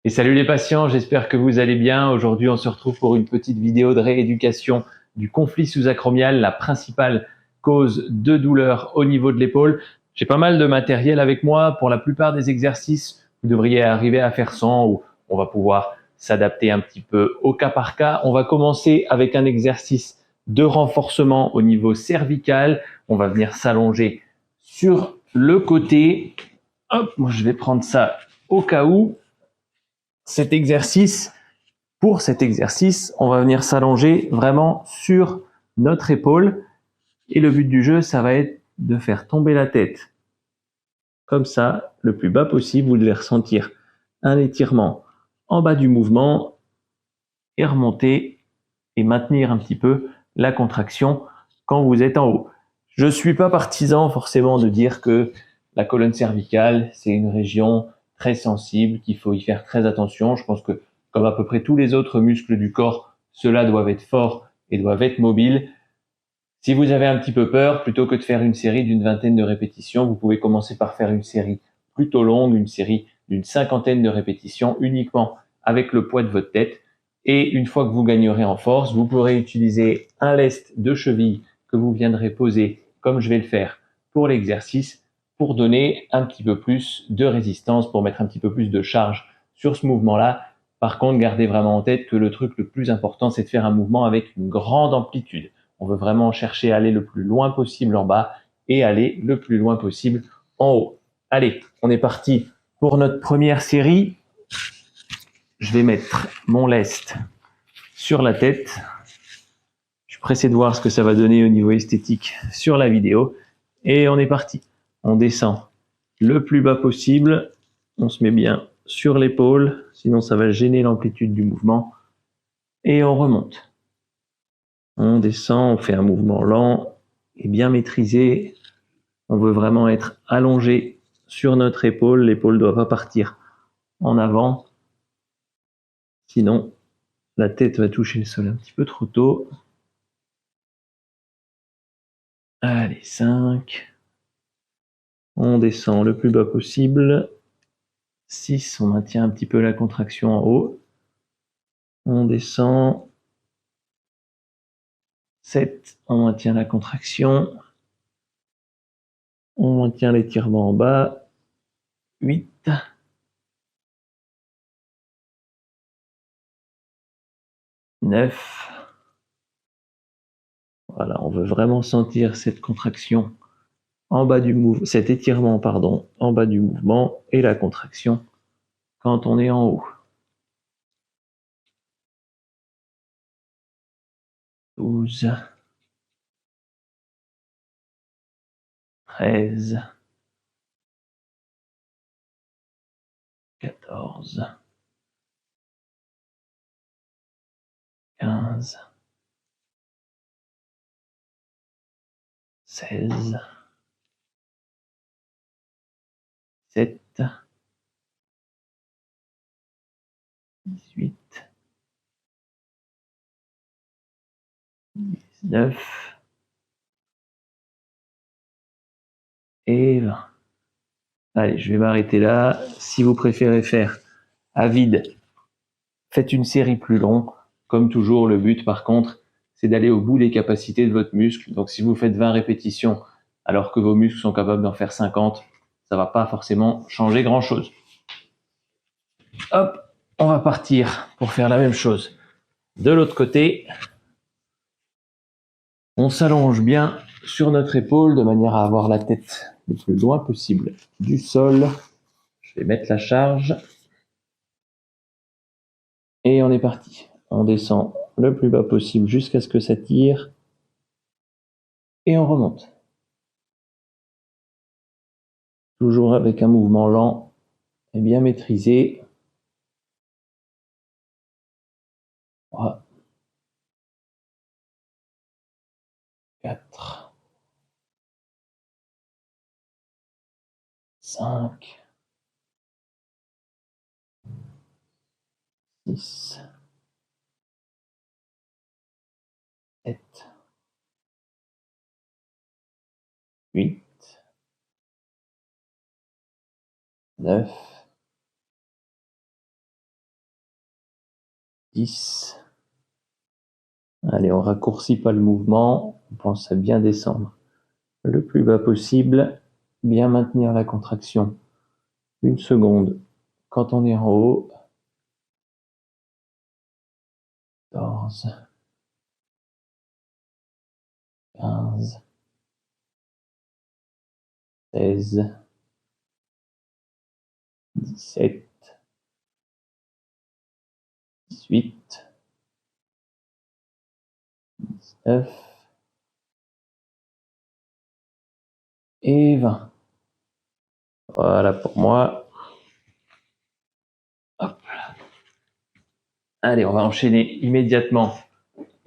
Et salut les patients, j'espère que vous allez bien. Aujourd'hui, on se retrouve pour une petite vidéo de rééducation du conflit sous-acromial, la principale cause de douleur au niveau de l'épaule. J'ai pas mal de matériel avec moi. Pour la plupart des exercices, vous devriez arriver à faire sans ou on va pouvoir s'adapter un petit peu au cas par cas. On va commencer avec un exercice de renforcement au niveau cervical. On va venir s'allonger sur le côté. Hop, moi je vais prendre ça au cas où. Pour cet exercice, on va venir s'allonger vraiment sur notre épaule. Et le but du jeu, ça va être de faire tomber la tête comme ça, le plus bas possible. Vous devez ressentir un étirement en bas du mouvement et remonter et maintenir un petit peu la contraction quand vous êtes en haut. Je ne suis pas partisan forcément de dire que la colonne cervicale, c'est une région très sensible, qu'il faut y faire très attention. Je pense que comme à peu près tous les autres muscles du corps, ceux-là doivent être forts et doivent être mobiles. Si vous avez un petit peu peur, plutôt que de faire une série d'une vingtaine de répétitions, vous pouvez commencer par faire une série plutôt longue, une série d'une cinquantaine de répétitions uniquement avec le poids de votre tête. Et une fois que vous gagnerez en force, vous pourrez utiliser un lest de cheville que vous viendrez poser, comme je vais le faire pour l'exercice, pour donner un petit peu plus de résistance, pour mettre un petit peu plus de charge sur ce mouvement-là. Par contre, gardez vraiment en tête que le truc le plus important, c'est de faire un mouvement avec une grande amplitude. On veut vraiment chercher à aller le plus loin possible en bas et aller le plus loin possible en haut. Allez, on est parti pour notre première série. Je vais mettre mon lest sur la tête. Je suis pressé de voir ce que ça va donner au niveau esthétique sur la vidéo. Et on est parti. On descend le plus bas possible. On se met bien sur l'épaule, sinon ça va gêner l'amplitude du mouvement. Et on remonte. On descend, on fait un mouvement lent et bien maîtrisé. On veut vraiment être allongé sur notre épaule. L'épaule ne doit pas partir en avant. Sinon, la tête va toucher le sol un petit peu trop tôt. Allez, 5. On descend le plus bas possible. 6, on maintient un petit peu la contraction en haut. On descend. 7, on maintient la contraction. On maintient l'étirement en bas. 8. 9. Voilà, on veut vraiment sentir cette contraction en bas du mouvement, cet étirement, pardon, en bas du mouvement et la contraction quand on est en haut. 12, 13, 14, 15, 16, 17, 18, 19 et 20. Allez, je vais m'arrêter là. Si vous préférez faire à vide, faites une série plus longue. Comme toujours, le but, par contre, c'est d'aller au bout des capacités de votre muscle. Donc, si vous faites 20 répétitions alors que vos muscles sont capables d'en faire 50, ça va pas forcément changer grand-chose. Hop, on va partir pour faire la même chose. De l'autre côté, on s'allonge bien sur notre épaule de manière à avoir la tête le plus loin possible du sol. Je vais mettre la charge. Et on est parti. On descend le plus bas possible jusqu'à ce que ça tire. Et on remonte. Toujours avec un mouvement lent et bien maîtrisé. 3, 4, 5, 6, 7, 8, 9, 10. Allez, on raccourcit pas le mouvement, on pense à bien descendre le plus bas possible, bien maintenir la contraction 1 seconde quand on est en haut. 14, 15, 16, 17, 18, 19 et 20. Voilà pour moi. Hop. Allez, on va enchaîner immédiatement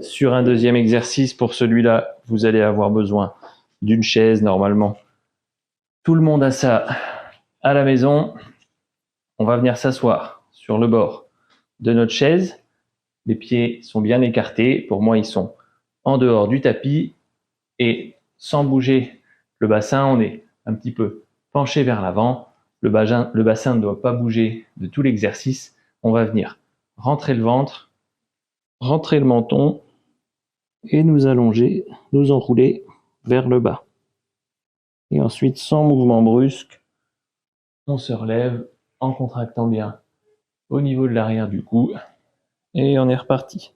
sur un deuxième exercice. Pour celui-là, vous allez avoir besoin d'une chaise normalement. Tout le monde a ça à la maison. On va venir s'asseoir sur le bord de notre chaise. Les pieds sont bien écartés. Pour moi, ils sont en dehors du tapis. Et sans bouger le bassin, on est un petit peu penché vers l'avant. Le bassin ne doit pas bouger de tout l'exercice. On va venir rentrer le ventre, rentrer le menton et nous allonger, nous enrouler vers le bas. Et ensuite, sans mouvement brusque, on se relève en contractant bien au niveau de l'arrière du cou et on est reparti.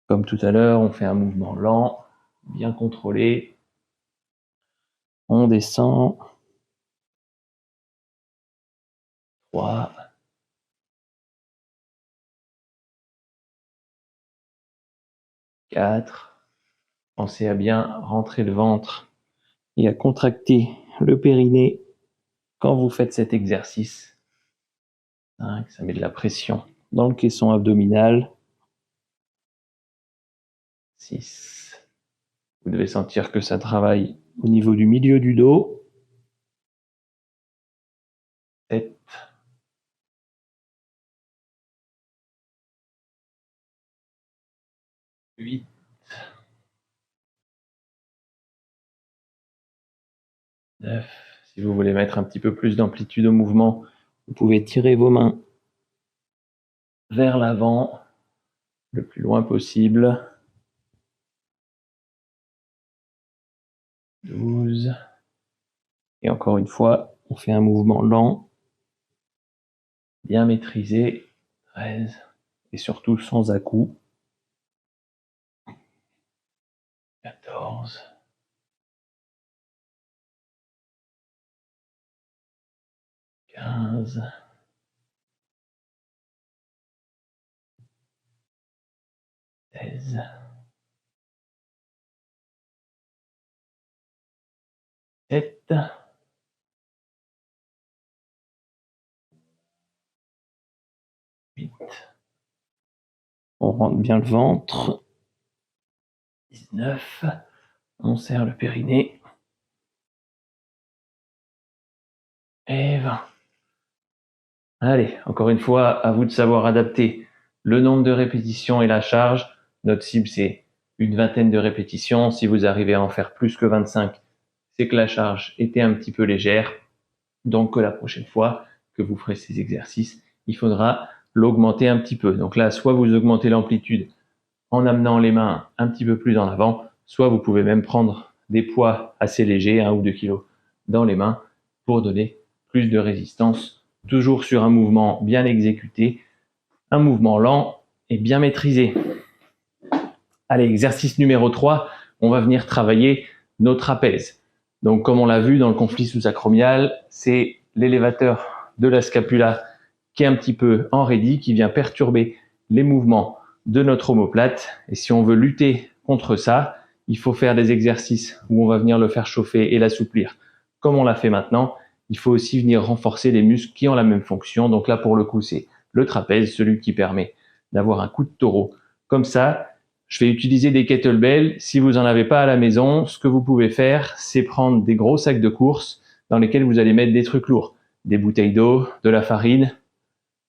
Comme tout à l'heure, on fait un mouvement lent, bien contrôlé. On descend. 3, 4. Pensez à bien rentrer le ventre et à contracter le périnée quand vous faites cet exercice. 5, ça met de la pression dans le caisson abdominal. 6. Vous devez sentir que ça travaille au niveau du milieu du dos. 7. 8. 9. Si vous voulez mettre un petit peu plus d'amplitude au mouvement, vous pouvez tirer vos mains vers l'avant le plus loin possible. 12. Et encore une fois, on fait un mouvement lent, bien maîtrisé. 13. Et surtout sans à-coups. 14. 15. 16. 17. 8. On rentre bien le ventre. 19. On serre le périnée. Et 20. Allez, encore une fois, à vous de savoir adapter le nombre de répétitions et la charge. Notre cible, c'est une vingtaine de répétitions. Si vous arrivez à en faire plus que 25, c'est que la charge était un petit peu légère. Donc, que la prochaine fois que vous ferez ces exercices, il faudra l'augmenter un petit peu. Donc là, soit vous augmentez l'amplitude en amenant les mains un petit peu plus en avant, soit vous pouvez même prendre des poids assez légers, 1 ou 2 kilos, dans les mains pour donner plus de résistance, toujours sur un mouvement bien exécuté, un mouvement lent et bien maîtrisé. Allez, exercice numéro 3, on va venir travailler nos trapèzes. Donc, comme on l'a vu dans le conflit sous-acromial, c'est l'élévateur de la scapula qui est un petit peu enraidi, qui vient perturber les mouvements de notre omoplate. Et si on veut lutter contre ça, il faut faire des exercices où on va venir le faire chauffer et l'assouplir. Comme on l'a fait maintenant, il faut aussi venir renforcer les muscles qui ont la même fonction. Donc là, pour le coup, c'est le trapèze, celui qui permet d'avoir un coup de taureau. Comme ça, je vais utiliser des kettlebells. Si vous n'en avez pas à la maison, ce que vous pouvez faire, c'est prendre des gros sacs de course dans lesquels vous allez mettre des trucs lourds. Des bouteilles d'eau, de la farine,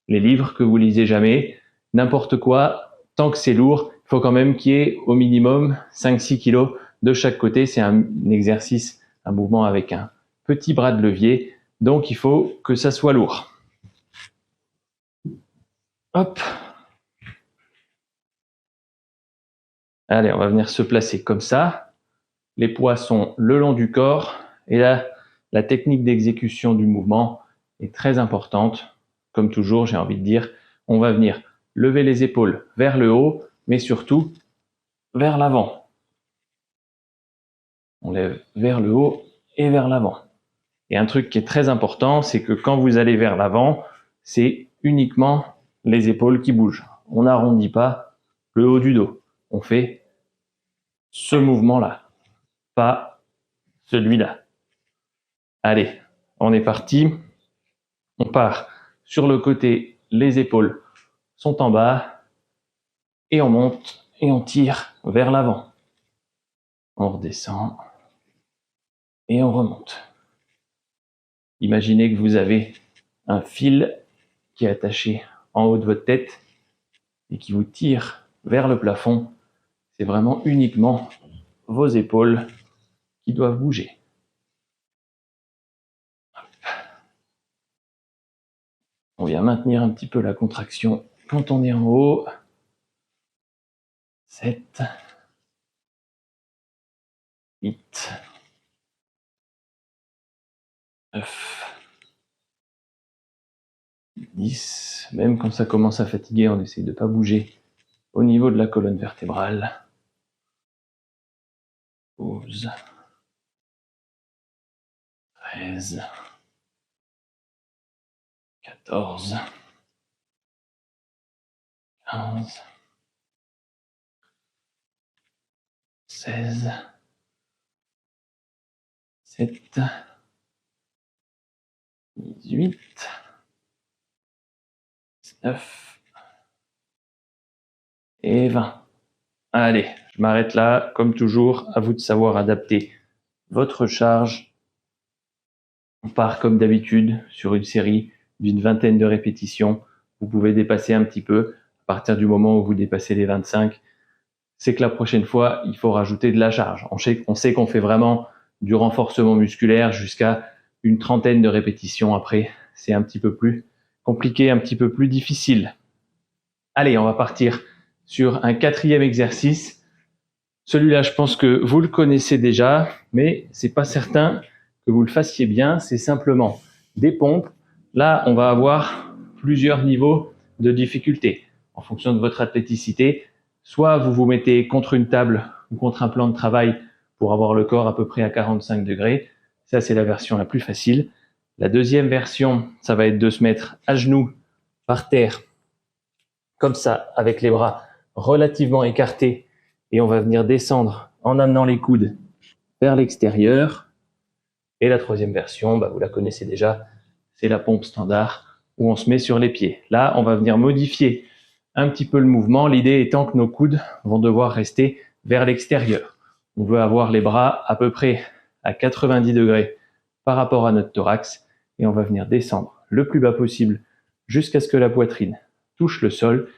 les livres que vous lisez jamais, n'importe quoi. Tant que c'est lourd, il faut quand même qu'il y ait au minimum 5-6 kilos de chaque côté. C'est un exercice, un mouvement avec un petit bras de levier. Donc, il faut que ça soit lourd. Hop. Allez, on va venir se placer comme ça. Les poids sont le long du corps. Et là, la technique d'exécution du mouvement est très importante. Comme toujours, j'ai envie de dire, on va venir lever les épaules vers le haut, mais surtout vers l'avant. On lève vers le haut et vers l'avant. Et un truc qui est très important, c'est que quand vous allez vers l'avant, c'est uniquement les épaules qui bougent. On n'arrondit pas le haut du dos. On fait ce mouvement-là, pas celui-là. Allez, on est parti. On part sur le côté, les épaules sont en bas et on monte et on tire vers l'avant. On redescend et on remonte. Imaginez que vous avez un fil qui est attaché en haut de votre tête et qui vous tire vers le plafond. C'est vraiment uniquement vos épaules qui doivent bouger. On vient maintenir un petit peu la contraction quand on est en haut. 7, 8, 9, 10. Même quand ça commence à fatiguer, on essaye de ne pas bouger au niveau de la colonne vertébrale. 12, 13, 14, 15, 16, 17, 18, 19 et 20. Allez, je m'arrête là. Comme toujours, à vous de savoir adapter votre charge. On part comme d'habitude sur une série d'une vingtaine de répétitions. Vous pouvez dépasser un petit peu. À partir du moment où vous dépassez les 25, c'est que la prochaine fois, il faut rajouter de la charge. On sait qu'on fait vraiment du renforcement musculaire jusqu'à une trentaine de répétitions. Après, c'est un petit peu plus compliqué, un petit peu plus difficile. Allez, on va partir sur un 4e exercice. Celui-là, je pense que vous le connaissez déjà, mais c'est pas certain que vous le fassiez bien. C'est simplement des pompes. Là, on va avoir plusieurs niveaux de difficulté en fonction de votre athléticité. Soit vous vous mettez contre une table ou contre un plan de travail pour avoir le corps à peu près à 45 degrés. Ça, c'est la version la plus facile. La deuxième version, ça va être de se mettre à genoux par terre, comme ça, avec les bras relativement écartés. Et on va venir descendre en amenant les coudes vers l'extérieur. Et la troisième version, vous la connaissez déjà, c'est la pompe standard où on se met sur les pieds. Là, on va venir modifier un petit peu le mouvement, l'idée étant que nos coudes vont devoir rester vers l'extérieur. On veut avoir les bras à peu près à 90 degrés par rapport à notre thorax et on va venir descendre le plus bas possible jusqu'à ce que la poitrine touche le sol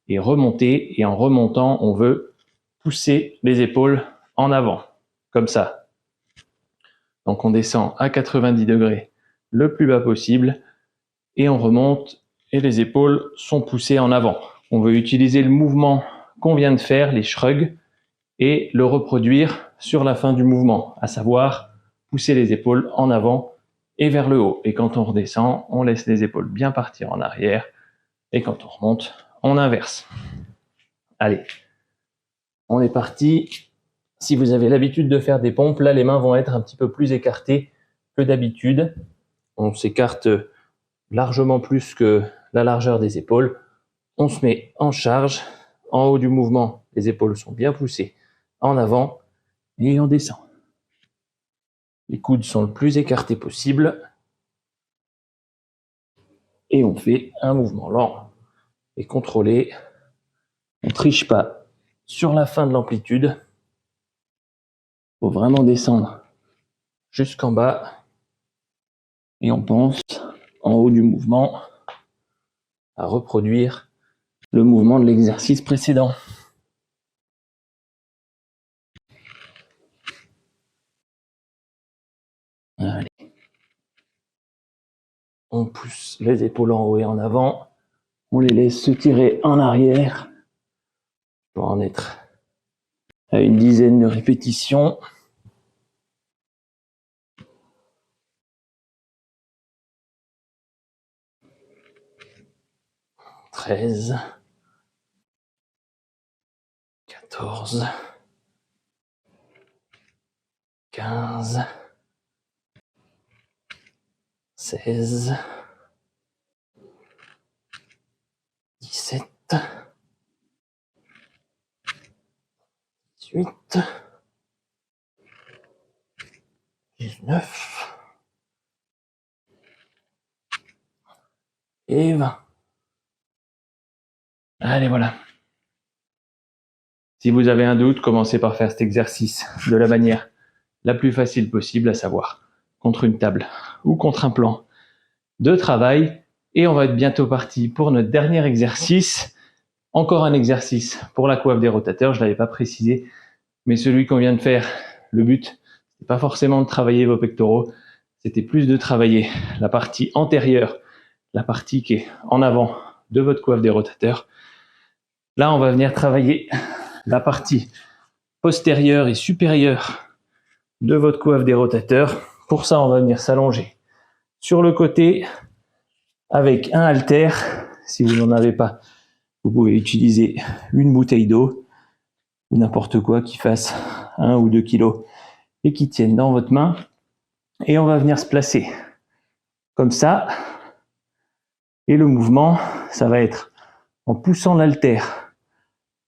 et remonter. Et en remontant, on veut pousser les épaules en avant, comme ça. Donc on descend à 90 degrés le plus bas possible et on remonte et les épaules sont poussées en avant. On veut utiliser le mouvement qu'on vient de faire, les shrugs, et le reproduire sur la fin du mouvement, à savoir pousser les épaules en avant et vers le haut. Et quand on redescend, on laisse les épaules bien partir en arrière et quand on remonte, on inverse. Allez, on est parti. Si vous avez l'habitude de faire des pompes, là les mains vont être un petit peu plus écartées que d'habitude. On s'écarte largement plus que la largeur des épaules. On se met en charge. En haut du mouvement, les épaules sont bien poussées en avant et on descend. Les coudes sont le plus écartés possible. Et on fait un mouvement lent et contrôlé. On ne triche pas sur la fin de l'amplitude. Il faut vraiment descendre jusqu'en bas. Et on pense, en haut du mouvement, à reproduire le mouvement de l'exercice précédent. Allez. On pousse les épaules en haut et en avant. On les laisse se tirer en arrière pour en être à une dizaine de répétitions. 13, 14, 15, 16, 17, 18, 19 et 20. Allez, voilà. Si vous avez un doute, commencez par faire cet exercice de la manière la plus facile possible, à savoir contre une table ou contre un plan de travail. Et on va être bientôt parti pour notre dernier exercice. Encore un exercice pour la coiffe des rotateurs, je ne l'avais pas précisé, mais celui qu'on vient de faire, le but, c'est pas forcément de travailler vos pectoraux, c'était plus de travailler la partie antérieure, la partie qui est en avant de votre coiffe des rotateurs. Là, on va venir travailler la partie postérieure et supérieure de votre coiffe des rotateurs. Pour ça, on va venir s'allonger sur le côté avec un haltère. Si vous n'en avez pas, vous pouvez utiliser une bouteille d'eau ou n'importe quoi qui fasse 1 ou 2 kilos et qui tienne dans votre main. Et on va venir se placer comme ça. Et le mouvement, ça va être en poussant l'haltère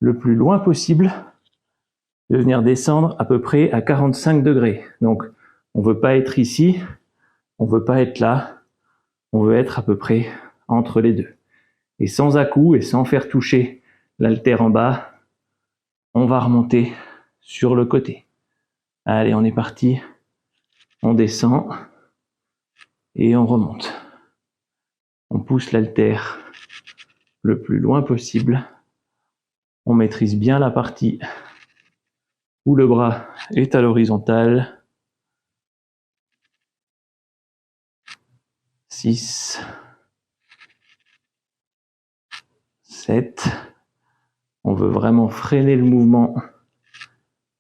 le plus loin possible, de venir descendre à peu près à 45 degrés. Donc, on ne veut pas être ici, on ne veut pas être là, on veut être à peu près entre les deux. Et sans à-coups et sans faire toucher l'haltère en bas, on va remonter sur le côté. Allez, on est parti. On descend et on remonte. On pousse l'haltère le plus loin possible. On maîtrise bien la partie où le bras est à l'horizontale. 6, 7. On veut vraiment freiner le mouvement.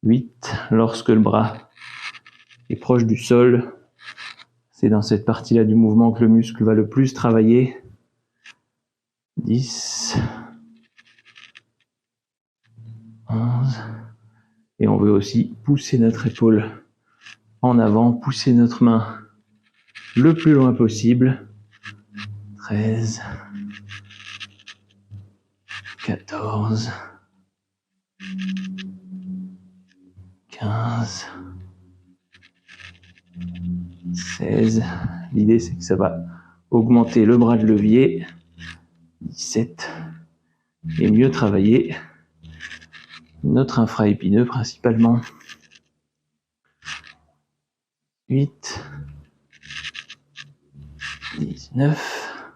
8. Lorsque le bras est proche du sol, c'est dans cette partie-là du mouvement que le muscle va le plus travailler. 10, 11. Et on veut aussi pousser notre épaule en avant, pousser notre main le plus loin possible. 13, 14, 15, 16. L'idée, c'est que ça va augmenter le bras de levier. 17. Et mieux travailler notre infraépineux principalement. 8, 19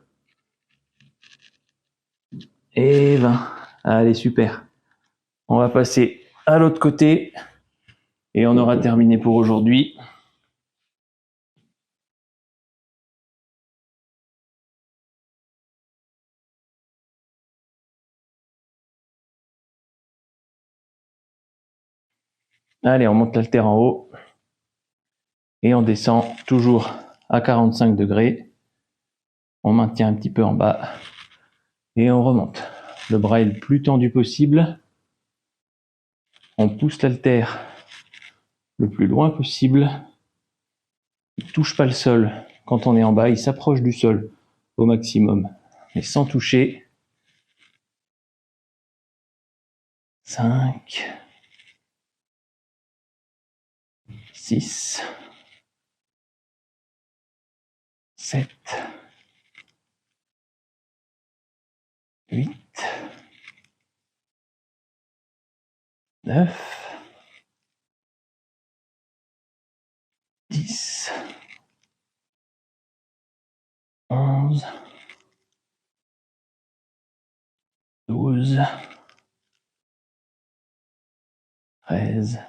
et 20. Allez, super. On va passer à l'autre côté et on aura terminé pour aujourd'hui. Allez, on monte l'haltère en haut et on descend toujours à 45 degrés. On maintient un petit peu en bas et on remonte. Le bras est le plus tendu possible. On pousse l'haltère le plus loin possible. Il ne touche pas le sol. Quand on est en bas, il s'approche du sol au maximum, mais sans toucher. 5, 6, 7, 8, 9, 10, 11, 12, 13.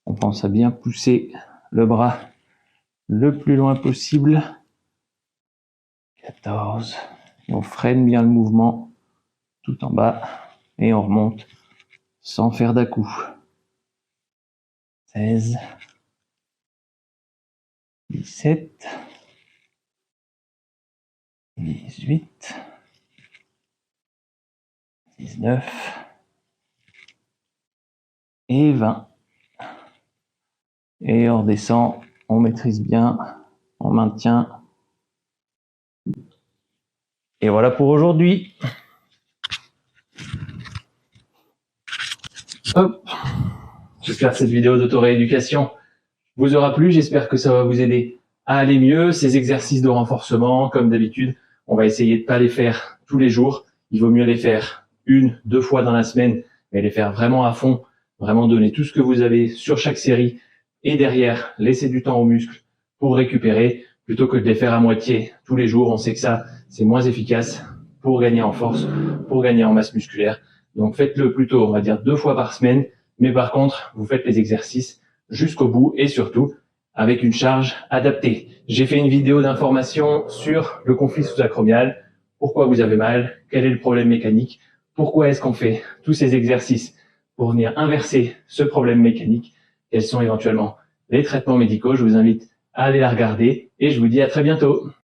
On pense à bien pousser le bras le plus loin possible. 14, Et on freine bien le mouvement tout en bas et on remonte sans faire d'à-coup. 16, 17, 18, 19 et 20. Et on redescend, on maîtrise bien, on maintient. Et voilà pour aujourd'hui. Hop. J'espère que cette vidéo d'auto-rééducation vous aura plu. J'espère que ça va vous aider à aller mieux. Ces exercices de renforcement, comme d'habitude, on va essayer de pas les faire tous les jours. Il vaut mieux les faire 1-2 fois dans la semaine, mais les faire vraiment à fond, vraiment donner tout ce que vous avez sur chaque série et derrière, laisser du temps aux muscles pour récupérer plutôt que de les faire à moitié tous les jours. On sait que ça, c'est moins efficace pour gagner en force, pour gagner en masse musculaire. Donc faites-le plutôt, on va dire 2 fois par semaine, mais par contre, vous faites les exercices jusqu'au bout et surtout avec une charge adaptée. J'ai fait une vidéo d'information sur le conflit sous-acromial, pourquoi vous avez mal, quel est le problème mécanique, pourquoi est-ce qu'on fait tous ces exercices pour venir inverser ce problème mécanique, quels sont éventuellement les traitements médicaux. Je vous invite à aller la regarder et je vous dis à très bientôt.